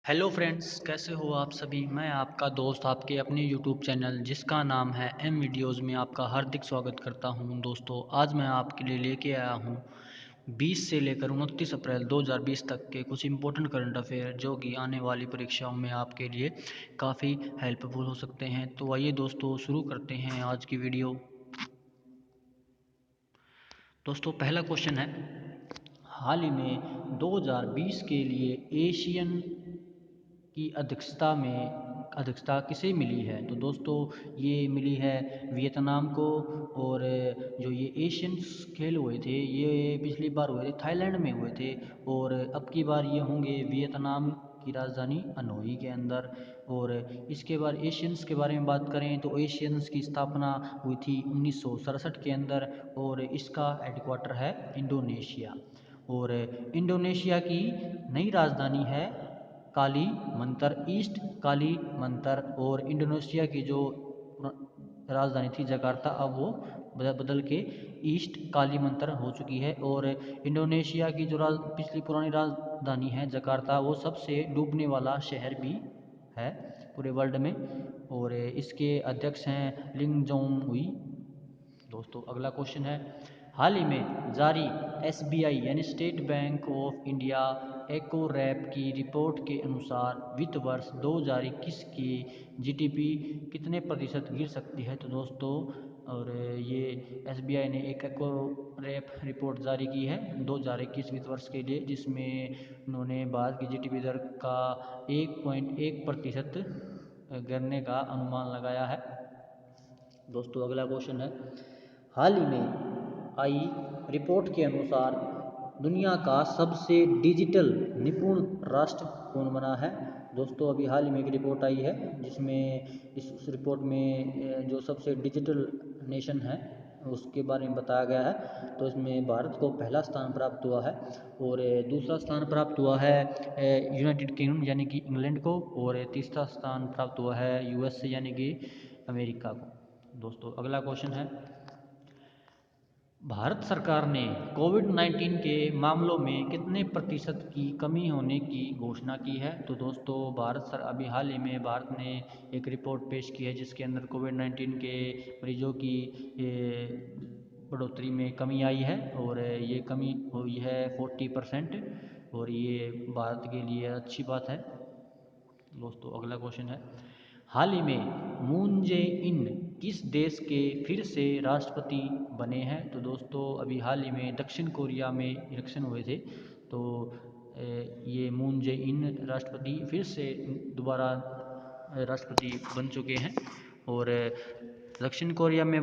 Hello friends, कैसे हो आप सभी। मैं आपका दोस्त आपके अपने यूट्यूब चैनल जिसका नाम है एम वीडियोज़ में आपका हार्दिक स्वागत करता हूं। दोस्तों, आज मैं आपके लिए लेके आया हूं 20 से लेकर 29 अप्रैल 2020 तक के कुछ इंपॉर्टेंट करंट अफेयर जो कि आने वाली परीक्षाओं में आपके लिए काफ़ी हेल्पफुल हो सकते हैं। तो आइए दोस्तों, शुरू करते हैं आज की वीडियो। दोस्तों, पहला क्वेश्चन है, हाल ही में 2020 के लिए एशियन की अध्यक्षता किसे मिली है। तो दोस्तों, ये मिली है वियतनाम को। और जो ये एशियंस खेल हुए थे ये पिछली बार हुए थे थाईलैंड में हुए थे, और अब की बार ये होंगे वियतनाम की राजधानी हनोई के अंदर। और इसके बाद एशियंस के बारे में बात करें तो एशियंस की स्थापना हुई थी 1967 के अंदर, और इसका हेडक्वार्टर है इंडोनेशिया। और इंडोनेशिया की नई राजधानी है काली मंतर, ईस्ट काली मंतर। और इंडोनेशिया की जो राजधानी थी जकार्ता, अब वो बदल के ईस्ट काली मंतर हो चुकी है। और इंडोनेशिया की जो पिछली पुरानी राजधानी है जकार्ता, वो सबसे डूबने वाला शहर भी है पूरे वर्ल्ड में। और इसके अध्यक्ष हैं लिंग जोंग हुई। दोस्तों, अगला क्वेश्चन है, हाल ही में जारी एसबीआई यानी State Bank of India Ecowrap की रिपोर्ट के अनुसार वित्त वर्ष 2021 की जीडीपी कितने प्रतिशत गिर सकती है। तो दोस्तों, और ये एसबीआई ने एक एको रैप रिपोर्ट जारी की है 2021 वित्त वर्ष के लिए, जिसमें उन्होंने भारत की जीडीपी दर का 1.1% गिरने का अनुमान लगाया है। दोस्तों, अगला क्वेश्चन है, हाल ही में आई रिपोर्ट के अनुसार दुनिया का सबसे डिजिटल निपुण राष्ट्र कौन बना है। दोस्तों, अभी हाल ही में एक रिपोर्ट आई है जिसमें इस रिपोर्ट में जो सबसे डिजिटल नेशन है उसके बारे में बताया गया है। तो इसमें भारत को पहला स्थान प्राप्त हुआ है, और दूसरा स्थान प्राप्त हुआ है यूनाइटेड किंगडम यानी कि इंग्लैंड को, और तीसरा स्थान प्राप्त हुआ है यूएस यानी कि अमेरिका को। दोस्तों, अगला क्वेश्चन है, भारत सरकार ने कोविड-19 के मामलों में कितने प्रतिशत की कमी होने की घोषणा की है। तो दोस्तों, अभी हाल ही में भारत ने एक रिपोर्ट पेश की है जिसके अंदर कोविड-19 के मरीजों की बढ़ोतरी में कमी आई है, और ये कमी हुई है 40%, और ये भारत के लिए अच्छी बात है। दोस्तों, अगला क्वेश्चन है, हाल ही में मून जे इन किस देश के फिर से राष्ट्रपति बने हैं। तो दोस्तों, अभी हाल ही में दक्षिण कोरिया में इलेक्शन हुए थे, तो ये मून जे इन राष्ट्रपति फिर से दोबारा राष्ट्रपति बन चुके हैं। और दक्षिण कोरिया के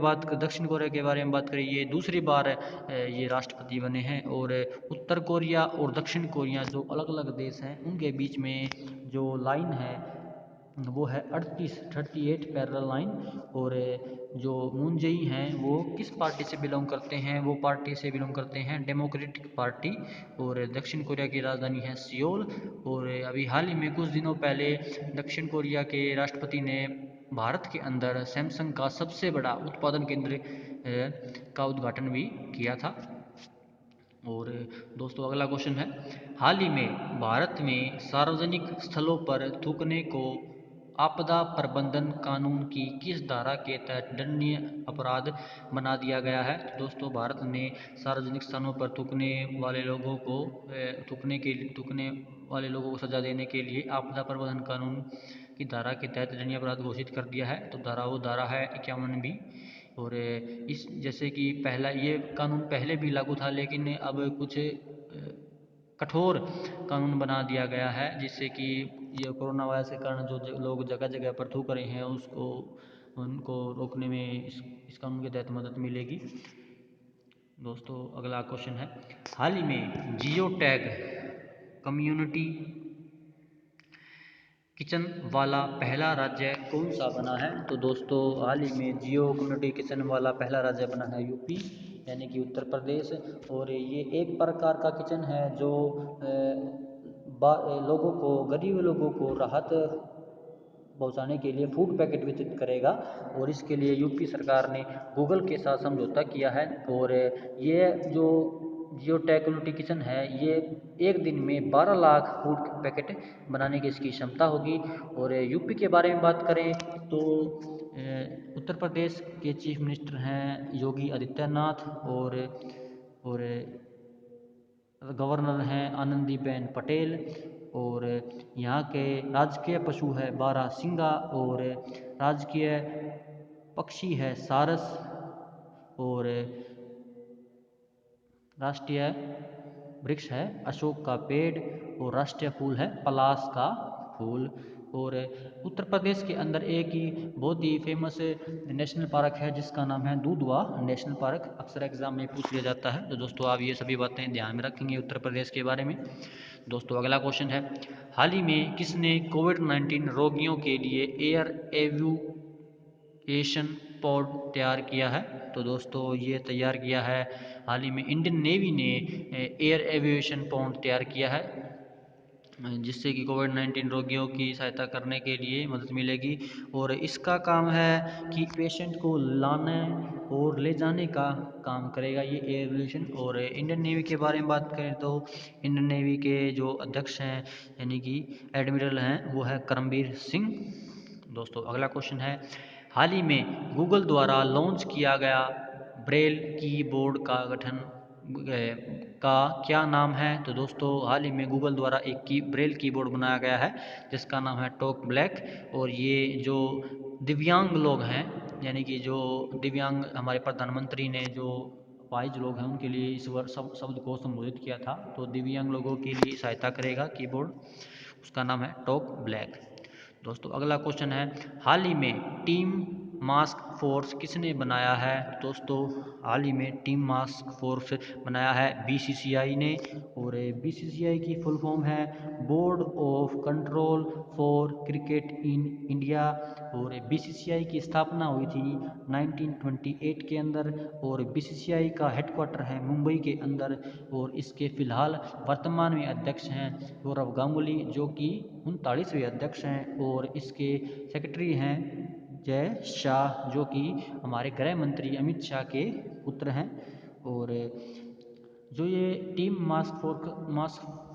बारे में बात करें, ये दूसरी बार ये राष्ट्रपति बने हैं। और उत्तर कोरिया और दक्षिण कोरिया जो अलग अलग देश हैं उनके बीच में जो लाइन है वो है 38 पैरेलल लाइन। और जो मून जेई हैं वो किस पार्टी से बिलोंग करते हैं, वो पार्टी से बिलोंग करते हैं डेमोक्रेटिक पार्टी। और दक्षिण कोरिया की राजधानी है सियोल। और अभी हाल ही में कुछ दिनों पहले दक्षिण कोरिया के राष्ट्रपति ने भारत के अंदर सैमसंग का सबसे बड़ा उत्पादन केंद्र का उद्घाटन भी किया था। और दोस्तों, अगला क्वेश्चन है, हाल ही में भारत में सार्वजनिक स्थलों पर थूकने को आपदा प्रबंधन कानून की किस धारा के तहत दंडनीय अपराध बना दिया गया है। तो दोस्तों, भारत ने सार्वजनिक स्थानों पर थूकने वाले लोगों को सजा देने के लिए आपदा प्रबंधन कानून की धारा के तहत दंडनीय अपराध घोषित कर दिया है। तो वो धारा है 51 भी। और इस जैसे कि पहला ये कानून पहले भी लागू था, लेकिन अब कुछ कठोर कानून बना दिया गया है, जिससे कि ये कोरोना वायरस के कारण जो लोग जगह जगह पर थूक रहे हैं उनको रोकने में इस कानून के तहत मदद मिलेगी। दोस्तों, अगला क्वेश्चन है, हाल ही में जियो टैग कम्युनिटी किचन वाला पहला राज्य कौन सा बना है। तो दोस्तों, हाल ही में जियो कम्युनिटी किचन वाला पहला राज्य बना है यूपी यानी कि उत्तर प्रदेश। और ये एक प्रकार का किचन है जो गरीब लोगों को राहत पहुंचाने के लिए फूड पैकेट वितरित करेगा। और इसके लिए यूपी सरकार ने गूगल के साथ समझौता किया है। और ये जो जियोटेक्निटी किचन है, ये एक दिन में 12 लाख फूड पैकेट बनाने की इसकी क्षमता होगी। और यूपी के बारे में बात करें तो उत्तर प्रदेश के चीफ मिनिस्टर हैं योगी आदित्यनाथ, और गवर्नर हैं आनंदीबेन पटेल, और यहाँ के राजकीय पशु है बारहसिंगा, और राजकीय पक्षी है सारस, और राष्ट्रीय वृक्ष है अशोक का पेड़, और राष्ट्रीय फूल है पलाश का फूल। और उत्तर प्रदेश के अंदर एक ही बहुत ही फेमस नेशनल पार्क है जिसका नाम है दुधवा नेशनल पार्क, अक्सर एग्जाम में पूछ लिया जाता है। तो दोस्तों आप ये सभी बातें ध्यान में रखेंगे उत्तर प्रदेश के बारे में। दोस्तों अगला क्वेश्चन है, हाल ही में किसने कोविड-19 रोगियों के लिए एयर एविएशन पॉड तैयार किया है? तो दोस्तों ये तैयार किया है हाल ही में इंडियन नेवी ने एयर एविएशन पॉड तैयार किया है, जिससे कि कोविड-19 रोगियों की सहायता करने के लिए मदद मिलेगी। और इसका काम है कि पेशेंट को लाने और ले जाने का काम करेगा ये एविएशन। और इंडियन नेवी के बारे में बात करें तो इंडियन नेवी के जो अध्यक्ष हैं यानी कि एडमिरल हैं वो है करमबीर सिंह। दोस्तों अगला क्वेश्चन है, हाल ही में गूगल द्वारा लॉन्च किया गया ब्रेल कीबोर्ड का गठन का क्या नाम है? तो दोस्तों हाल ही में गूगल द्वारा एक ब्रेल कीबोर्ड बनाया गया है जिसका नाम है टॉक ब्लैक। और ये जो दिव्यांग लोग हैं यानी कि जो दिव्यांग हमारे प्रधानमंत्री ने जो अपाहिज लोग हैं उनके लिए इस वर्ष शब्द को संबोधित किया था, तो दिव्यांग लोगों के लिए सहायता करेगा कीबोर्ड, उसका नाम है टॉक ब्लैक। दोस्तों अगला क्वेश्चन है, हाल ही में टीम मास्क फोर्स किसने बनाया है? दोस्तों हाल ही में टीम मास्क फोर्स बनाया है बीसीसीआई ने, और बीसीसीआई की फुल फॉर्म है board of control for cricket in India. और बीसीसीआई की स्थापना हुई थी 1928 के अंदर, और बीसीसीआई का हेडक्वार्टर है मुंबई के अंदर। और इसके फिलहाल वर्तमान में अध्यक्ष हैं गौरव गांगुली जो कि 39वें अध्यक्ष हैं, और इसके सेक्रेटरी हैं जय शाह जो कि हमारे गृह मंत्री अमित शाह के पुत्र हैं। और जो ये टीम मास्क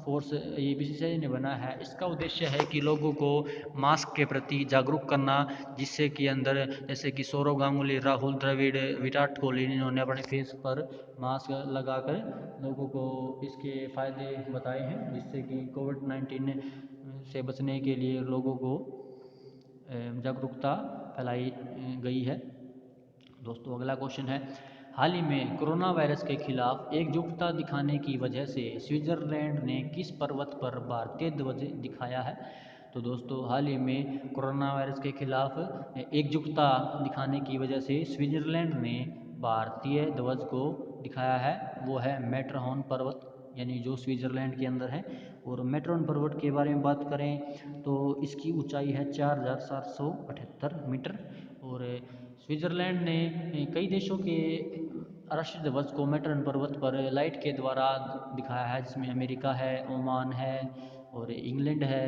फोर्स ये बीसीसीआई ने बना है, इसका उद्देश्य है कि लोगों को मास्क के प्रति जागरूक करना, जिससे कि अंदर जैसे कि सौरव गांगुली, राहुल द्रविड़, विराट कोहली इन्होंने अपने फेस पर मास्क लगाकर लोगों को इसके फ़ायदे बताए हैं, जिससे कि कोविड-19 से बचने के लिए लोगों को जागरूकता फैलाई गई है। दोस्तों अगला क्वेश्चन है, हाल ही में कोरोना वायरस के खिलाफ एकजुटता दिखाने की वजह से स्विट्ज़रलैंड ने किस पर्वत पर भारतीय ध्वज दिखाया है? तो दोस्तों हाल ही में कोरोना वायरस के खिलाफ एकजुटता दिखाने की वजह से स्विट्ज़रलैंड ने भारतीय ध्वज को दिखाया है, वो है मैटरहॉर्न पर्वत यानी जो स्विट्ज़रलैंड के अंदर है। और मैटरहॉर्न पर्वत के बारे में बात करें तो इसकी ऊंचाई है 4778 मीटर। और स्विट्ज़रलैंड ने कई देशों के राष्ट्रीय ध्वज को मैटरहॉर्न पर्वत पर लाइट के द्वारा दिखाया है, जिसमें अमेरिका है, ओमान है और इंग्लैंड है,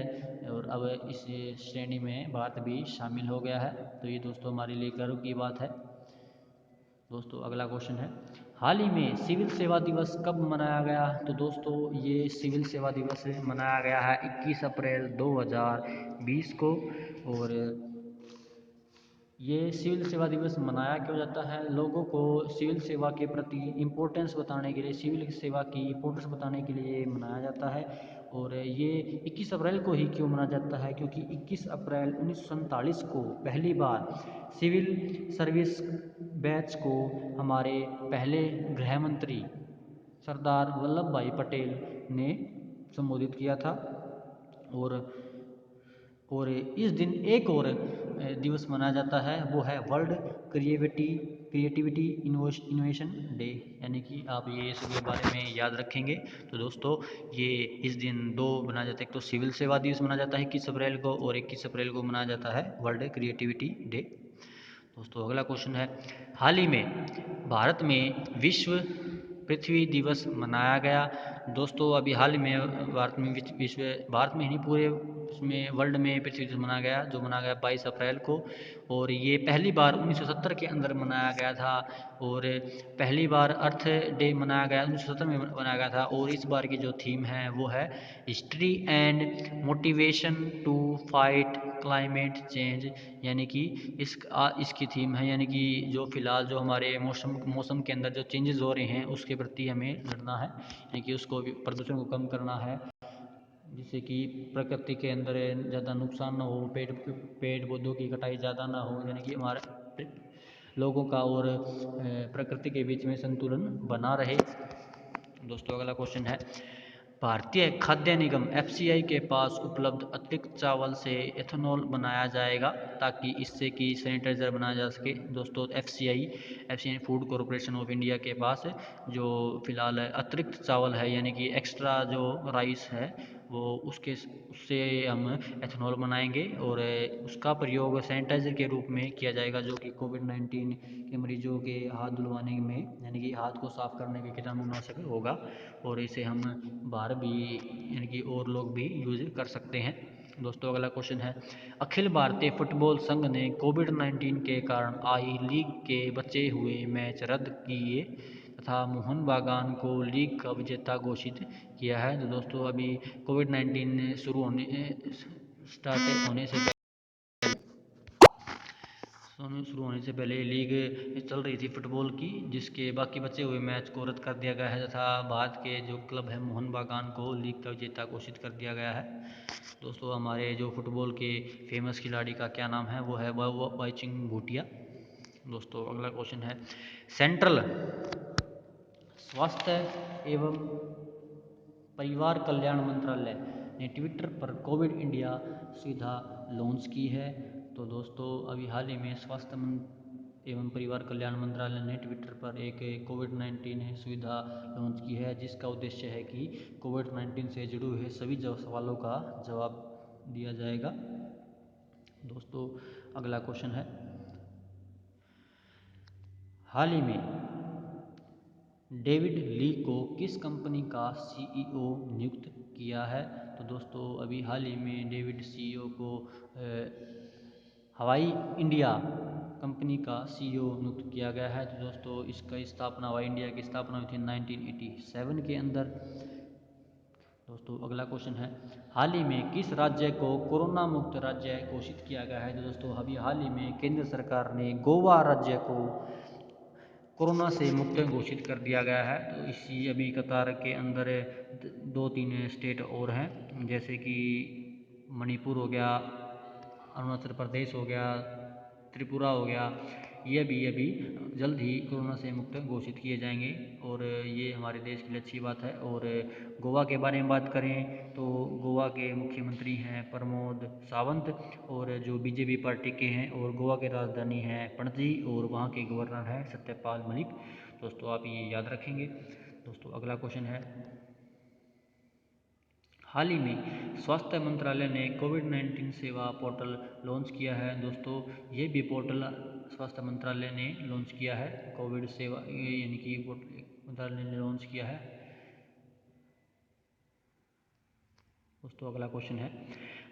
और अब इस श्रेणी में भारत भी शामिल हो गया है। तो ये दोस्तों हमारे लिए गर्व की बात है। दोस्तों अगला क्वेश्चन है, हाल ही में सिविल सेवा दिवस कब मनाया गया? तो दोस्तों ये सिविल सेवा दिवस मनाया गया है 21 अप्रैल 2020 को। और ये सिविल सेवा दिवस मनाया क्यों जाता है? लोगों को सिविल सेवा के प्रति इम्पोर्टेंस बताने के लिए, सिविल सेवा की इम्पोर्टेंस बताने के लिए मनाया जाता है। और ये 21 अप्रैल को ही क्यों मनाया जाता है? क्योंकि 21 अप्रैल 1947 को पहली बार सिविल सर्विस बैच को हमारे पहले गृह मंत्री सरदार वल्लभ भाई पटेल ने संबोधित किया था। और इस दिन एक और दिवस मनाया जाता है, वो है वर्ल्ड क्रिएटिविटी इनोवेशन डे, यानी कि आप ये इसके बारे में याद रखेंगे। तो दोस्तों ये इस दिन दो मनाया जाता है, एक तो सिविल सेवा दिवस मनाया जाता है 21 अप्रैल को, और 21 अप्रैल को मनाया जाता है वर्ल्ड क्रिएटिविटी डे। दोस्तों अगला क्वेश्चन है, हाल ही में भारत में विश्व पृथ्वी दिवस मनाया गया। दोस्तों अभी हाल ही में भारत में ही नहीं पूरे में वर्ल्ड में पृथ्वी दिवस मनाया गया, जो मनाया गया 22 अप्रैल को। और ये पहली बार 1970 के अंदर मनाया गया था, और पहली बार अर्थ डे मनाया गया 1970 में मनाया गया था। और इस बार की जो थीम है वो है history and motivation to fight climate change, यानी कि इसकी थीम है, यानी कि जो फिलहाल जो हमारे मौसम के अंदर जो चेंजेस हो रहे हैं उसके प्रति हमें लड़ना है, यानी कि उसको प्रदूषण को कम करना है, जिससे कि प्रकृति के अंदर ज़्यादा नुकसान ना हो, पेड़ पौधों की कटाई ज़्यादा ना हो, यानी कि हमारे लोगों का और प्रकृति के बीच में संतुलन बना रहे। दोस्तों अगला क्वेश्चन है, भारतीय खाद्य निगम एफसीआई के पास उपलब्ध अतिरिक्त चावल से एथेनॉल बनाया जाएगा ताकि इससे कि सैनिटाइज़र बनाया जा सके। दोस्तों FCI food corporation of India के पास जो फिलहाल अतिरिक्त चावल है, यानी कि एक्स्ट्रा जो राइस है वो उससे हम एथेनॉल बनाएंगे, और उसका प्रयोग सैनिटाइज़र के रूप में किया जाएगा, जो कि कोविड-19 के मरीजों के हाथ धुलवाने में, यानी कि हाथ को साफ करने के कीटाणुनाशक होगा, और इसे हम बाहर भी, यानी कि और लोग भी यूज कर सकते हैं। दोस्तों अगला क्वेश्चन है, अखिल भारतीय फुटबॉल संघ ने कोविड-19 के कारण आई लीग के बचे हुए मैच रद्द किए तथा मोहन बागान को लीग का विजेता घोषित किया है। तो दोस्तों अभी कोविड-19 शुरू होने से पहले लीग चल रही थी फुटबॉल की, जिसके बाकी बचे हुए मैच को रद्द कर दिया गया है तथा भारत के जो क्लब है मोहन बागान को लीग का विजेता घोषित कर दिया गया है। दोस्तों हमारे जो फुटबॉल के फेमस खिलाड़ी का क्या नाम है, वो है बाईचुंग भूटिया। दोस्तों अगला क्वेश्चन है, सेंट्रल स्वास्थ्य एवं परिवार कल्याण मंत्रालय ने ट्विटर पर कोविड इंडिया सुविधा लॉन्च की है। तो दोस्तों अभी हाल ही में स्वास्थ्य एवं परिवार कल्याण मंत्रालय ने ट्विटर पर एक कोविड-19 सुविधा लॉन्च की है, जिसका उद्देश्य है कि कोविड-19 से जुड़े हुए सभी सवालों का जवाब दिया जाएगा। दोस्तों अगला क्वेश्चन है, हाल ही में डेविड ली को किस कंपनी का सीईओ नियुक्त किया है। तो दोस्तों अभी हाल ही में डेविड सीईओ को हवाई इंडिया कंपनी का सीईओ नियुक्त किया गया है। तो दोस्तों इसका स्थापना, हवाई इंडिया की स्थापना हुई थी 1987 के अंदर। दोस्तों अगला क्वेश्चन है, हाल ही में किस राज्य को कोरोना मुक्त राज्य घोषित किया गया है। तो दोस्तों अभी हाल ही में केंद्र सरकार ने गोवा राज्य को कोरोना से मुक्त घोषित कर दिया गया है। तो इसी अभी कतार के अंदर 2-3 स्टेट और हैं, जैसे कि मणिपुर हो गया, अरुणाचल प्रदेश हो गया, त्रिपुरा हो गया, ये भी अभी जल्द ही कोरोना से मुक्त घोषित किए जाएंगे, और ये हमारे देश के लिए अच्छी बात है। और गोवा के बारे में बात करें तो गोवा के मुख्यमंत्री हैं प्रमोद सावंत, और जो बीजेपी पार्टी के हैं, और गोवा की राजधानी है पणजी, और वहाँ के गवर्नर हैं सत्यपाल मलिक। दोस्तों आप ये याद रखेंगे। दोस्तों अगला क्वेश्चन है, हाल ही में स्वास्थ्य मंत्रालय ने कोविड-19 सेवा पोर्टल लॉन्च किया है। दोस्तों ये भी पोर्टल स्वास्थ्य मंत्रालय ने लॉन्च किया है, कोविड सेवा, यानी कि मंत्रालय ने लॉन्च किया है। दोस्तों अगला क्वेश्चन है,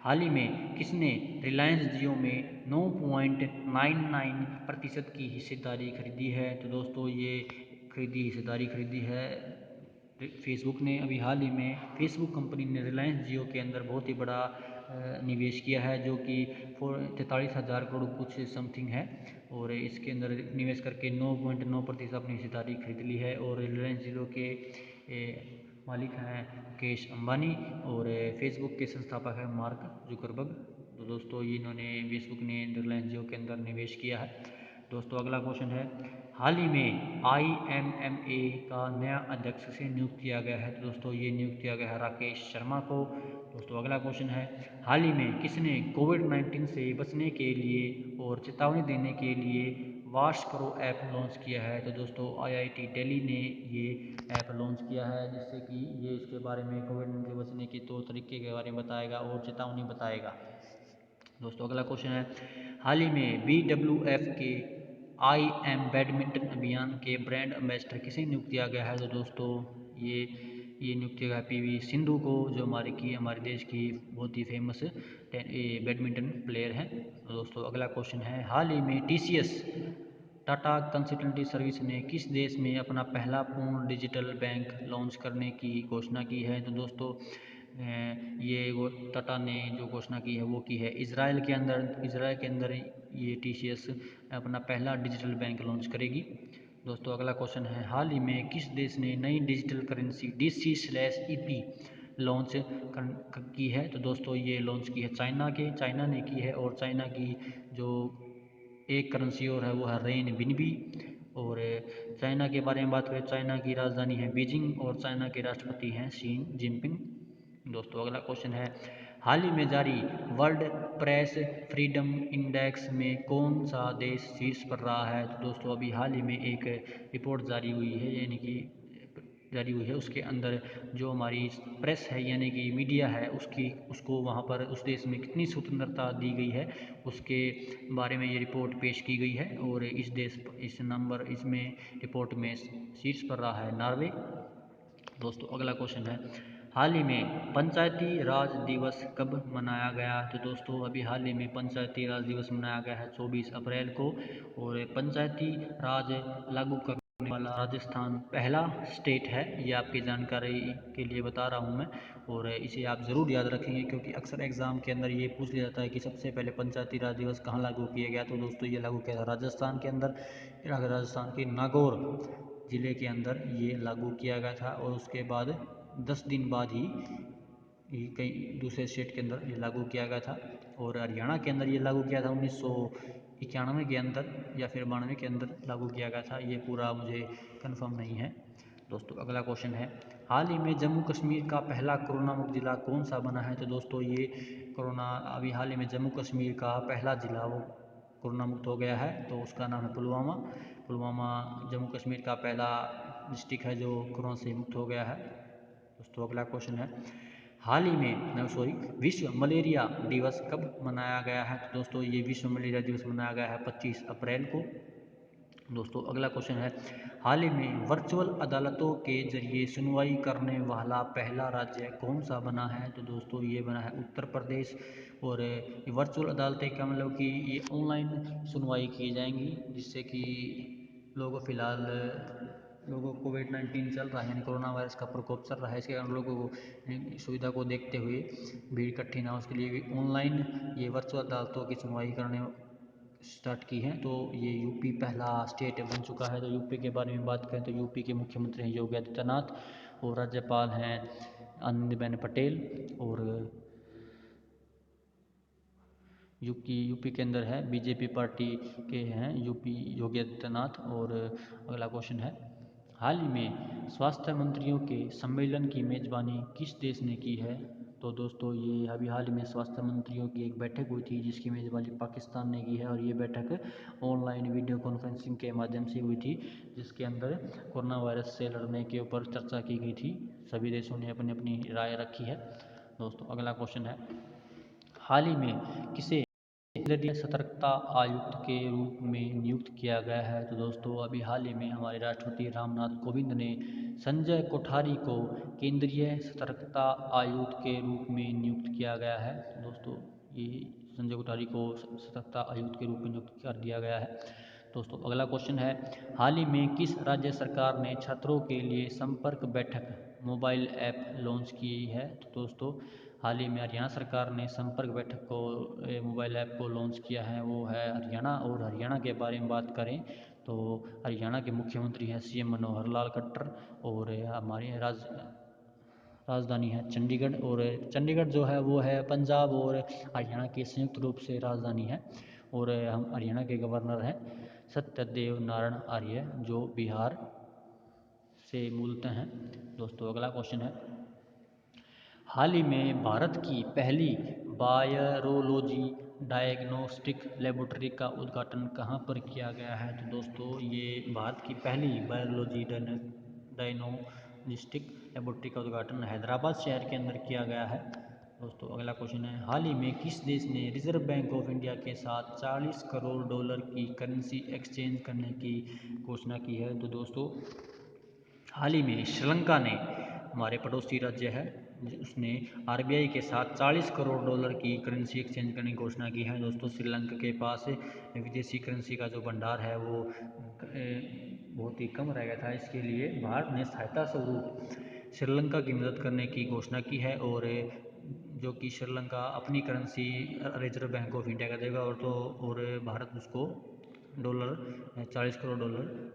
हाल ही में किसने रिलायंस जियो में 9.99% की हिस्सेदारी खरीदी है। तो दोस्तों ये हिस्सेदारी खरीदी है फेसबुक ने। अभी हाल ही में फेसबुक कंपनी ने रिलायंस जियो के अंदर बहुत ही बड़ा निवेश किया है, जो कि 43,000 करोड़ कुछ समथिंग है, और इसके अंदर निवेश करके 9.9% अपनी हिस्सेदारी खरीद ली है। और रिलायंस जियो के मालिक हैं मुकेश अंबानी, और फेसबुक के संस्थापक हैं मार्क जुकरबर्ग। तो दोस्तों इन्होंने फेसबुक ने रिलायंस जियो के अंदर निवेश किया है। दोस्तों अगला क्वेश्चन है, हाल ही में IMMA का नया अध्यक्ष से नियुक्त किया गया है। तो दोस्तों ये नियुक्त किया गया है राकेश शर्मा को। दोस्तों अगला क्वेश्चन है, हाल ही में किसने कोविड-19 से बचने के लिए और चेतावनी देने के लिए वाश करो ऐप लॉन्च किया है। तो दोस्तों IIT दिल्ली ने ये ऐप लॉन्च किया है, जिससे कि ये इसके बारे में कोविड-19 से बचने के तौर तरीके के बारे में बताएगा और चेतावनी बताएगा। दोस्तों अगला क्वेश्चन है, हाल ही में BWF के IM बैडमिंटन अभियान के ब्रांड एम्बेसडर किसे नियुक्त किया गया है। तो दोस्तों ये ये नियुक्त किया गया पीवी सिंधु को, जो हमारे देश की बहुत ही फेमस बैडमिंटन प्लेयर हैं। तो दोस्तों अगला क्वेश्चन है, हाल ही में टीसीएस टाटा कंसल्टेंसी सर्विस ने किस देश में अपना पहला पूर्ण डिजिटल बैंक लॉन्च करने की घोषणा की है? तो दोस्तों ये वो टाटा ने जो घोषणा की है वो की है इजराइल के अंदर ये टीसीएस अपना पहला डिजिटल बैंक लॉन्च करेगी। दोस्तों अगला क्वेश्चन है, हाल ही में किस देश ने नई डिजिटल करेंसी DC/EP लॉन्च की है? तो दोस्तों ये लॉन्च की है चाइना ने की है, और चाइना की जो एक करेंसी और है वो है रेन बिनबी। और चाइना के बारे में बात करें, चाइना की राजधानी है बीजिंग और चाइना के राष्ट्रपति हैं शी जिनपिंग। दोस्तों अगला क्वेश्चन है, हाल ही में जारी वर्ल्ड प्रेस फ्रीडम इंडेक्स में कौन सा देश शीर्ष पर रहा है? तो दोस्तों अभी हाल ही में एक रिपोर्ट जारी हुई है, यानी कि जारी हुई है, उसके अंदर जो हमारी प्रेस है यानी कि मीडिया है उसको वहाँ पर उस देश में कितनी स्वतंत्रता दी गई है उसके बारे में ये रिपोर्ट पेश की गई है। और इसमें रिपोर्ट में शीर्ष पर रहा है नॉर्वे। दोस्तों अगला क्वेश्चन है, हाल ही में पंचायती राज दिवस कब मनाया गया? तो दोस्तों अभी हाल ही में पंचायती राज दिवस मनाया गया है 24 अप्रैल को। और पंचायती राज लागू करने वाला राजस्थान पहला स्टेट है, ये आपकी जानकारी के लिए बता रहा हूँ मैं। और इसे आप ज़रूर याद रखेंगे क्योंकि अक्सर एग्ज़ाम के अंदर ये पूछ लिया जाता है कि सबसे पहले पंचायती राज दिवस कहाँ लागू किया गया। तो दोस्तों ये लागू किया था राजस्थान के अंदर, राजस्थान के नागौर ज़िले के अंदर ये लागू किया गया था। और उसके बाद 10 दिन बाद ही कई दूसरे स्टेट के अंदर ये लागू किया गया था। और हरियाणा के अंदर ये लागू किया था 1991 के अंदर या फिर 92 के अंदर लागू किया गया था, ये पूरा मुझे कंफर्म नहीं है। दोस्तों अगला क्वेश्चन है, हाल ही में जम्मू कश्मीर का पहला कोरोना मुक्त जिला कौन सा बना है? तो दोस्तों ये अभी हाल ही में जम्मू कश्मीर का पहला जिला वो कोरोना मुक्त हो गया है, तो उसका नाम है पुलवामा जम्मू कश्मीर का पहला डिस्ट्रिक्ट है जो कोरोना से मुक्त हो गया है। दोस्तों अगला क्वेश्चन है, हाल ही में विश्व मलेरिया दिवस कब मनाया गया है? तो दोस्तों ये विश्व मलेरिया दिवस मनाया गया है 25 अप्रैल को। दोस्तों अगला क्वेश्चन है, हाल ही में वर्चुअल अदालतों के जरिए सुनवाई करने वाला पहला राज्य कौन सा बना है? तो दोस्तों ये बना है उत्तर प्रदेश। और वर्चुअल अदालतें का मतलब कि ये ऑनलाइन सुनवाई की जाएंगी, जिससे कि लोगों को कोविड-19 चल रहा है, यानी कोरोना वायरस का प्रकोप चल रहा है, इसके कारण लोगों को सुविधा को देखते हुए भीड़ इकट्ठी ना हो उसके लिए ऑनलाइन ये वर्चुअल अदालतों की सुनवाई करने स्टार्ट की हैं। तो ये यूपी पहला स्टेट बन चुका है। तो यूपी के बारे में बात करें तो यूपी के मुख्यमंत्री हैं योगी आदित्यनाथ और राज्यपाल हैं आनंदीबेन पटेल। और यूपी के अंदर है बीजेपी पार्टी के हैं योगी आदित्यनाथ। और अगला क्वेश्चन है, हाल ही में स्वास्थ्य मंत्रियों के सम्मेलन की मेज़बानी किस देश ने की है? तो दोस्तों ये अभी हाल ही में स्वास्थ्य मंत्रियों की एक बैठक हुई थी जिसकी मेज़बानी पाकिस्तान ने की है। और ये बैठक ऑनलाइन वीडियो कॉन्फ्रेंसिंग के माध्यम से हुई थी, जिसके अंदर कोरोना वायरस से लड़ने के ऊपर चर्चा की गई थी। सभी देशों ने अपनी अपनी राय रखी है। दोस्तों अगला क्वेश्चन है, हाल ही में किसे केंद्रीय सतर्कता आयुक्त के रूप में नियुक्त किया गया है? तो दोस्तों अभी हाल ही में हमारे राष्ट्रपति रामनाथ कोविंद ने संजय कोठारी को केंद्रीय सतर्कता आयुक्त के रूप में नियुक्त किया गया है। तो दोस्तों ये संजय कोठारी को सतर्कता आयुक्त के रूप में नियुक्त कर दिया गया है। दोस्तों अगला क्वेश्चन है, हाल ही में किस राज्य सरकार ने छात्रों के लिए संपर्क बैठक मोबाइल ऐप लॉन्च की है? तो दोस्तों हाल ही में हरियाणा सरकार ने संपर्क बैठक को मोबाइल ऐप को लॉन्च किया है, वो है हरियाणा। और हरियाणा के बारे में बात करें तो हरियाणा के मुख्यमंत्री हैं CM मनोहर लाल खट्टर। और हमारी राजधानी है चंडीगढ़। और चंडीगढ़ जो है वो है पंजाब और हरियाणा की संयुक्त रूप से राजधानी है। और हम हरियाणा के गवर्नर हैं सत्यदेव नारायण आर्य, जो बिहार से मूलतः हैं। दोस्तों अगला क्वेश्चन है, हाल ही में भारत की पहली वायरोलॉजी डायग्नोस्टिक लेबोरेटरी का उद्घाटन कहाँ पर किया गया है? तो दोस्तों ये भारत की पहली वायरोलॉजी डायग्नोस्टिक लेबोरेटरी का उद्घाटन हैदराबाद शहर के अंदर किया गया है। दोस्तों अगला क्वेश्चन है, हाल ही में किस देश ने रिजर्व बैंक ऑफ इंडिया के साथ $40 करोड़ की करेंसी एक्सचेंज करने की घोषणा की है? तो दोस्तों हाल ही में श्रीलंका ने हमारे पड़ोसी राज्य है, उसने आरबीआई के साथ $40 करोड़ की करेंसी एक्सचेंज करने की घोषणा की है। दोस्तों श्रीलंका के पास विदेशी करेंसी का जो भंडार है वो बहुत ही कम रह गया था, इसके लिए भारत ने सहायता स्वरूप श्रीलंका की मदद करने की घोषणा की है, और जो कि श्रीलंका अपनी currency reserve bank of India का देगा, और भारत उसको $40 करोड़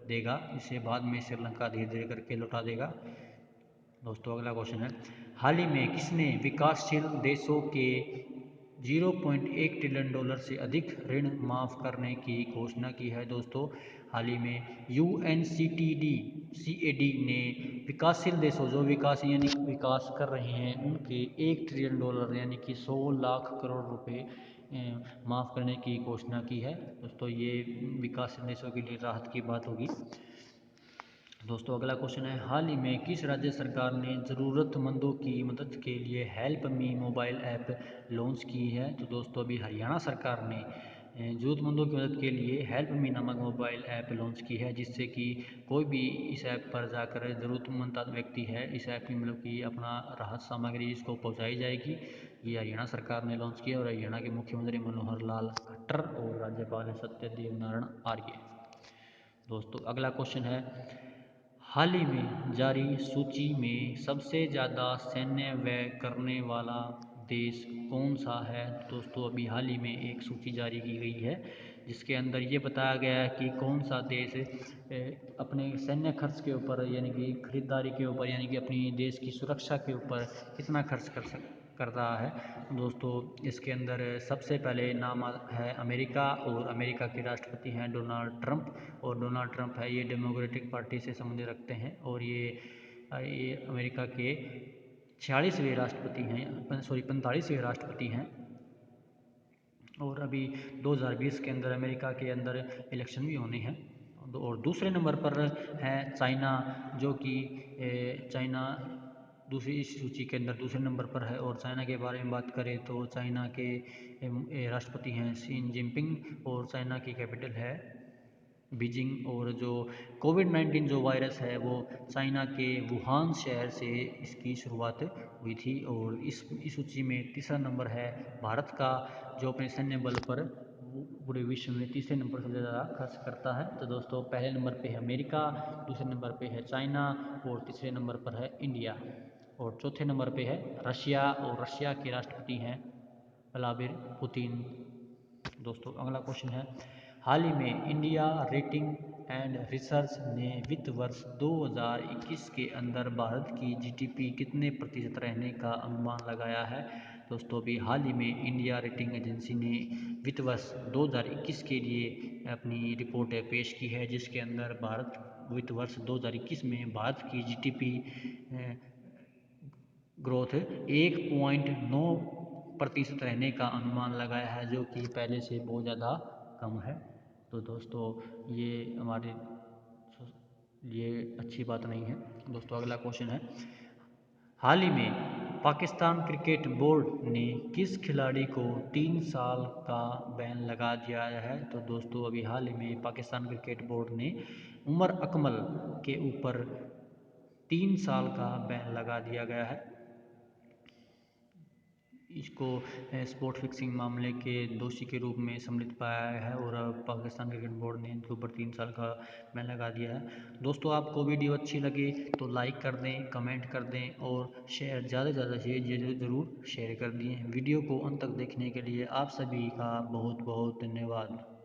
देगा, इसे बाद में श्रीलंका धीरे धीरे करके लौटा देगा। दोस्तों अगला क्वेश्चन है, हाल ही में किसने विकासशील देशों के $0.1 ट्रिलियन से अधिक ऋण माफ़ करने की घोषणा की है। दोस्तों हाल ही में UNCTAD ने विकासशील देशों, जो विकास कर रहे हैं, उनके $1 ट्रिलियन यानी कि 100 लाख करोड़ रुपए माफ़ करने की घोषणा की है। दोस्तों ये विकासशील देशों के लिए राहत की बात होगी। दोस्तों अगला क्वेश्चन है, हाल ही में किस राज्य सरकार ने ज़रूरतमंदों की मदद के लिए help me mobile app launch की है। तो दोस्तों अभी हरियाणा सरकार ने ज़रूरतमंदों की मदद के लिए हेल्प मी नामक मोबाइल ऐप लॉन्च की है, जिससे कि कोई भी इस ऐप पर जाकर ज़रूरतमंद व्यक्ति है, इस ऐप की मतलब कि अपना राहत सामग्री इसको पहुंचाई जाएगी। ये हरियाणा सरकार ने लॉन्च किया, और हरियाणा के मुख्यमंत्री मनोहर लाल खट्टर और राज्यपाल सत्यदेव नारायण आर्य। दोस्तों अगला क्वेश्चन है, हाल ही में जारी सूची में सबसे ज़्यादा सैन्य व्यय करने वाला देश कौन सा है। दोस्तों अभी हाल ही में एक सूची जारी की गई है, जिसके अंदर ये बताया गया है कि कौन सा देश अपने सैन्य खर्च के ऊपर, यानी कि खरीदारी के ऊपर, यानी कि अपनी देश की सुरक्षा के ऊपर कितना खर्च कर रहा है। दोस्तों इसके अंदर सबसे पहले नाम है अमेरिका, और अमेरिका के राष्ट्रपति हैं डोनाल्ड ट्रंप, और डोनाल्ड ट्रंप है ये डेमोक्रेटिक पार्टी से संबंध रखते हैं, और ये अमेरिका के 46वें राष्ट्रपति हैं, 45वें राष्ट्रपति हैं। और अभी 2020 के अंदर अमेरिका के अंदर इलेक्शन भी होने हैं। और दूसरे नंबर पर है चाइना, जो कि चाइना दूसरी इस सूची के अंदर दूसरे नंबर पर है। और चाइना के बारे में बात करें तो चाइना के राष्ट्रपति हैं शी जिनपिंग, और चाइना की कैपिटल है बीजिंग। और जो कोविड-19 जो वायरस है वो चाइना के वुहान शहर से इसकी शुरुआत हुई थी। और इस सूची में तीसरा नंबर है भारत का, जो अपने सैन्य बल पर पूरे विश्व में तीसरे नंबर सबसे ज़्यादा खर्च करता है। तो दोस्तों पहले नंबर पे है अमेरिका, दूसरे नंबर पे है चाइना, और तीसरे नंबर पर है इंडिया, और चौथे नंबर पे है रशिया, और रशिया के राष्ट्रपति हैं व्लादिमीर पुतिन। दोस्तों अगला क्वेश्चन है, हाल ही में इंडिया रेटिंग एंड रिसर्च ने वित्त वर्ष 2021 के अंदर भारत की जीडीपी कितने प्रतिशत रहने का अनुमान लगाया है। दोस्तों अभी हाल ही में इंडिया रेटिंग एजेंसी ने वित्त वर्ष 2021 के लिए अपनी रिपोर्ट पेश की है, जिसके अंदर भारत वित्त वर्ष 2021 में भारत की जीडीपी ग्रोथ 1.9% रहने का अनुमान लगाया है, जो कि पहले से बहुत ज़्यादा कम है। तो दोस्तों ये हमारे लिए अच्छी बात नहीं है। दोस्तों अगला क्वेश्चन है, हाल ही में पाकिस्तान क्रिकेट बोर्ड ने किस खिलाड़ी को 3 साल का बैन लगा दिया है। तो दोस्तों अभी हाल ही में पाकिस्तान क्रिकेट बोर्ड ने उमर अकमल के ऊपर 3 साल का बैन लगा दिया गया है। इसको स्पॉट फिक्सिंग मामले के दोषी के रूप में सम्मिलित पाया है, और पाकिस्तान क्रिकेट बोर्ड ने इनके ऊपर 3 साल का बैन लगा दिया है। दोस्तों आपको वीडियो अच्छी लगे तो लाइक कर दें, कमेंट कर दें, और शेयर ज़्यादा से ज़्यादा ज़रूर शेयर कर दिए। वीडियो को अंत तक देखने के लिए आप सभी का बहुत बहुत धन्यवाद।